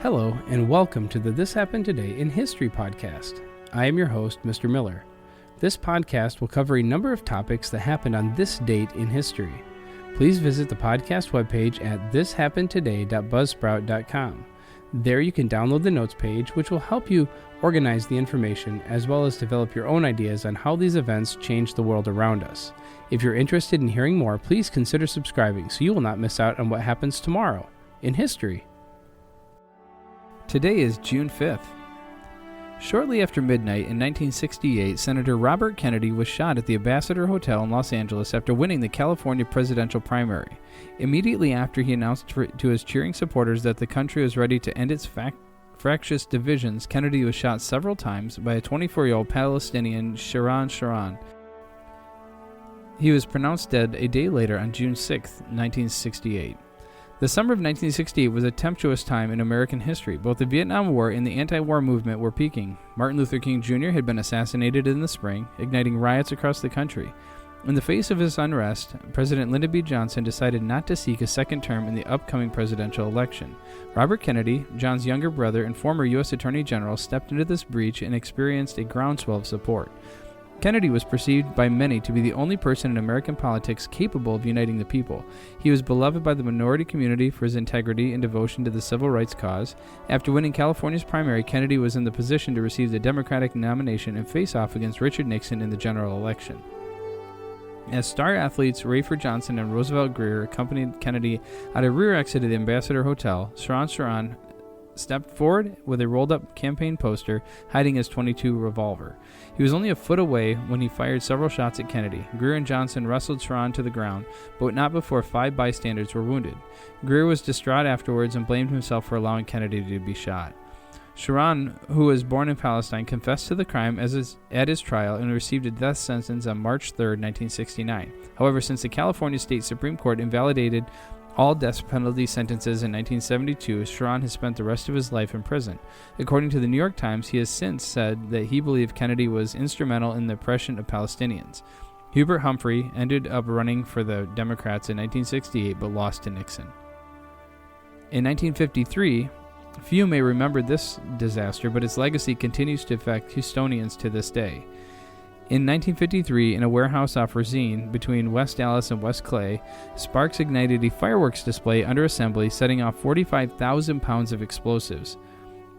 Hello, and welcome to the This Happened Today in History podcast. I am your host, Mr. Miller. This podcast will cover a number of topics that happened on this date in history. Please visit the podcast webpage at thishappenedtoday.buzzsprout.com. There you can download the notes page, which will help you organize the information as well as develop your own ideas on how these events change the world around us. If you're interested in hearing more, please consider subscribing so you will not miss out on what happens tomorrow in history. Today is June 5th. Shortly after midnight in 1968, Senator Robert Kennedy was shot at the Ambassador Hotel in Los Angeles after winning the California presidential primary. Immediately after, he announced to his cheering supporters that the country was ready to end its fractious divisions. Kennedy was shot several times by a 24-year-old Palestinian, Sharon. He was pronounced dead a day later on June 6, 1968. The summer of 1968 was a tempestuous time in American history. Both the Vietnam War and the anti-war movement were peaking. Martin Luther King Jr. had been assassinated in the spring, igniting riots across the country. In the face of this unrest, President Lyndon B. Johnson decided not to seek a second term in the upcoming presidential election. Robert Kennedy, John's younger brother and former U.S. Attorney General, stepped into this breach and experienced a groundswell of support. Kennedy was perceived by many to be the only person in American politics capable of uniting the people. He was beloved by the minority community for his integrity and devotion to the civil rights cause. After winning California's primary, Kennedy was in the position to receive the Democratic nomination and face off against Richard Nixon in the general election. As star athletes Rayford Johnson and Roosevelt Grier accompanied Kennedy at a rear exit of the Ambassador Hotel, Sharon stepped forward with a rolled-up campaign poster hiding his .22 revolver. He was only a foot away when he fired several shots at Kennedy. Grier and Johnson wrestled Sharon to the ground, but not before 5 bystanders were wounded. Grier was distraught afterwards and blamed himself for allowing Kennedy to be shot. Sharon, who was born in Palestine, confessed to the crime at his trial and received a death sentence on March 3, 1969. However, since the California State Supreme Court invalidated all death penalty sentences in 1972, Sharon has spent the rest of his life in prison. According to the New York Times, he has since said that he believed Kennedy was instrumental in the oppression of Palestinians. Hubert Humphrey ended up running for the Democrats in 1968 but lost to Nixon. In 1953, few may remember this disaster, but its legacy continues to affect Houstonians to this day. In 1953, in a warehouse off Racine between West Dallas and West Clay, sparks ignited a fireworks display under assembly, setting off 45,000 pounds of explosives.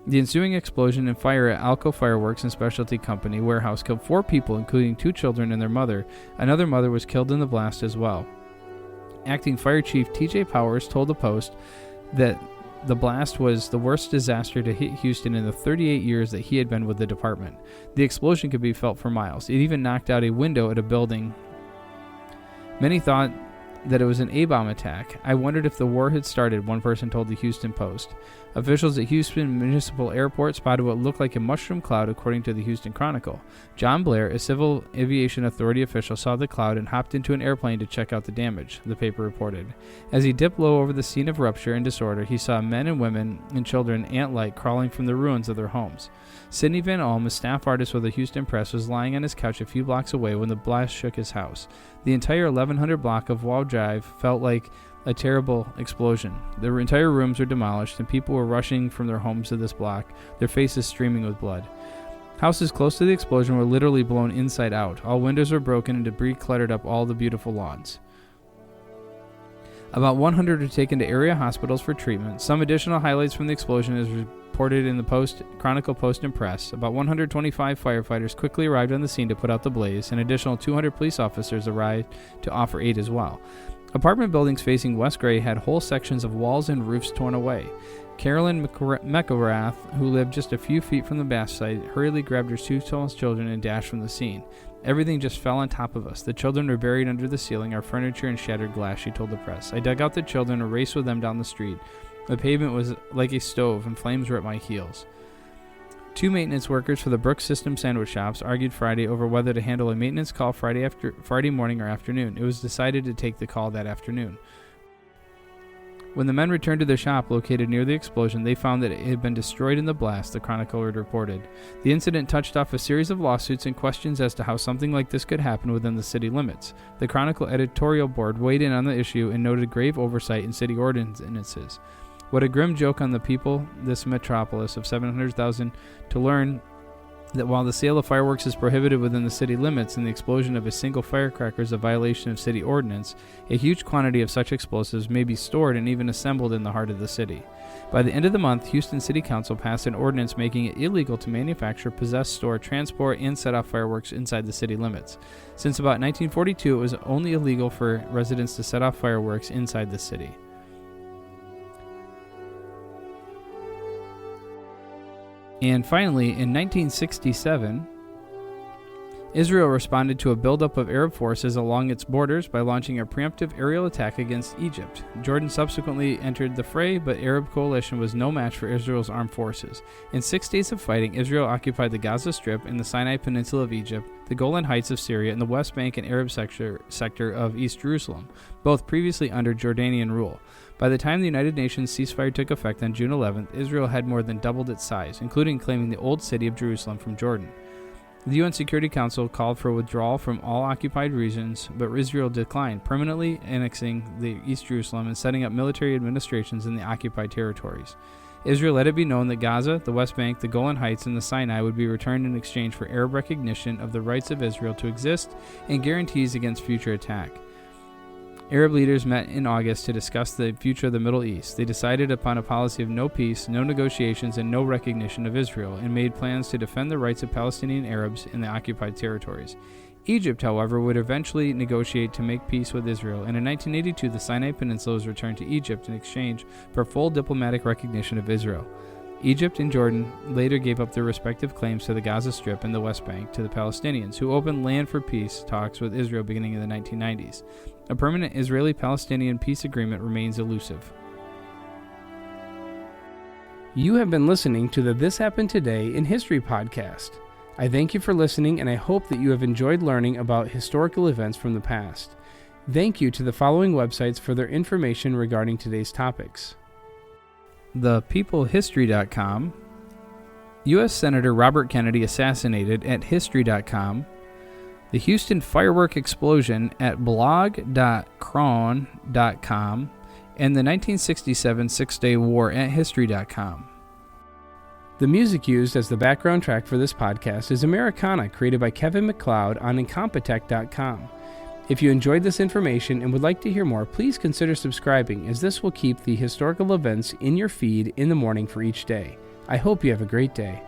The ensuing explosion and fire at Alco Fireworks and Specialty Company warehouse killed 4 people, including 2 children and their mother. Another mother was killed in the blast as well. Acting Fire Chief T.J. Powers told the Post that the blast was the worst disaster to hit Houston in the 38 years that he had been with the department. The explosion could be felt for miles. It even knocked out a window at a building. Many thought that it was an A-bomb attack. I wondered if the war had started, one person told the Houston Post. Officials at Houston Municipal Airport spotted what looked like a mushroom cloud, according to the Houston Chronicle. John Blair, a Civil Aviation Authority official, saw the cloud and hopped into an airplane to check out the damage, the paper reported. As he dipped low over the scene of rupture and disorder, he saw men and women and children ant-like crawling from the ruins of their homes. Sidney Van Olm, a staff artist with the Houston Press, was lying on his couch a few blocks away when the blast shook his house. The entire 1100 block of Wall Drive felt like a terrible explosion. Their entire rooms were demolished, and people were rushing from their homes to this block, their faces streaming with blood. Houses close to the explosion were literally blown inside out. All windows were broken, and debris cluttered up all the beautiful lawns. About 100 were taken to area hospitals for treatment. Some additional highlights from the explosion is reported in the Post, Chronicle, Post, and Press. About 125 firefighters quickly arrived on the scene to put out the blaze. An additional 200 police officers arrived to offer aid as well. Apartment buildings facing West Gray had whole sections of walls and roofs torn away. Carolyn McElrath, who lived just a few feet from the blast site, hurriedly grabbed her 2 small children and dashed from the scene. Everything just fell on top of us. The children were buried under the ceiling, our furniture, and shattered glass, she told the press. I dug out the children and raced with them down the street. The pavement was like a stove, and flames were at my heels. 2 maintenance workers for the Brooks System sandwich shops argued Friday over whether to handle a maintenance call Friday morning or afternoon. It was decided to take the call that afternoon. When the men returned to their shop located near the explosion, they found that it had been destroyed in the blast, the Chronicle had reported. The incident touched off a series of lawsuits and questions as to how something like this could happen within the city limits. The Chronicle editorial board weighed in on the issue and noted grave oversight in city ordinances. What a grim joke on the people, this metropolis of 700,000, to learn that while the sale of fireworks is prohibited within the city limits and the explosion of a single firecracker is a violation of city ordinance, a huge quantity of such explosives may be stored and even assembled in the heart of the city. By the end of the month, Houston City Council passed an ordinance making it illegal to manufacture, possess, store, transport, and set off fireworks inside the city limits. Since about 1942, it was only illegal for residents to set off fireworks inside the city. And finally, in 1967, Israel responded to a buildup of Arab forces along its borders by launching a preemptive aerial attack against Egypt. Jordan subsequently entered the fray, but Arab coalition was no match for Israel's armed forces. In 6 days of fighting, Israel occupied the Gaza Strip and the Sinai Peninsula of Egypt, the Golan Heights of Syria, and the West Bank and Arab sector of East Jerusalem, both previously under Jordanian rule. By the time the United Nations ceasefire took effect on June 11th, Israel had more than doubled its size, including claiming the old city of Jerusalem from Jordan. The UN Security Council called for withdrawal from all occupied regions, but Israel declined, permanently annexing the East Jerusalem and setting up military administrations in the occupied territories. Israel let it be known that Gaza, the West Bank, the Golan Heights, and the Sinai would be returned in exchange for Arab recognition of the rights of Israel to exist and guarantees against future attack. Arab leaders met in August to discuss the future of the Middle East. They decided upon a policy of no peace, no negotiations, and no recognition of Israel, and made plans to defend the rights of Palestinian Arabs in the occupied territories. Egypt, however, would eventually negotiate to make peace with Israel, and in 1982 the Sinai Peninsula was returned to Egypt in exchange for full diplomatic recognition of Israel. Egypt and Jordan later gave up their respective claims to the Gaza Strip and the West Bank to the Palestinians, who opened land for peace talks with Israel beginning in the 1990s. A permanent Israeli-Palestinian peace agreement remains elusive. You have been listening to the This Happened Today in History podcast. I thank you for listening, and I hope that you have enjoyed learning about historical events from the past. Thank you to the following websites for their information regarding today's topics: ThePeopleHistory.com, U.S. Senator Robert Kennedy assassinated at History.com, the Houston firework explosion at blog.cron.com, and the 1967 Six-Day War at History.com. The music used as the background track for this podcast is Americana, created by Kevin MacLeod on Incompetech.com. If you enjoyed this information and would like to hear more, please consider subscribing, as this will keep the historical events in your feed in the morning for each day. I hope you have a great day.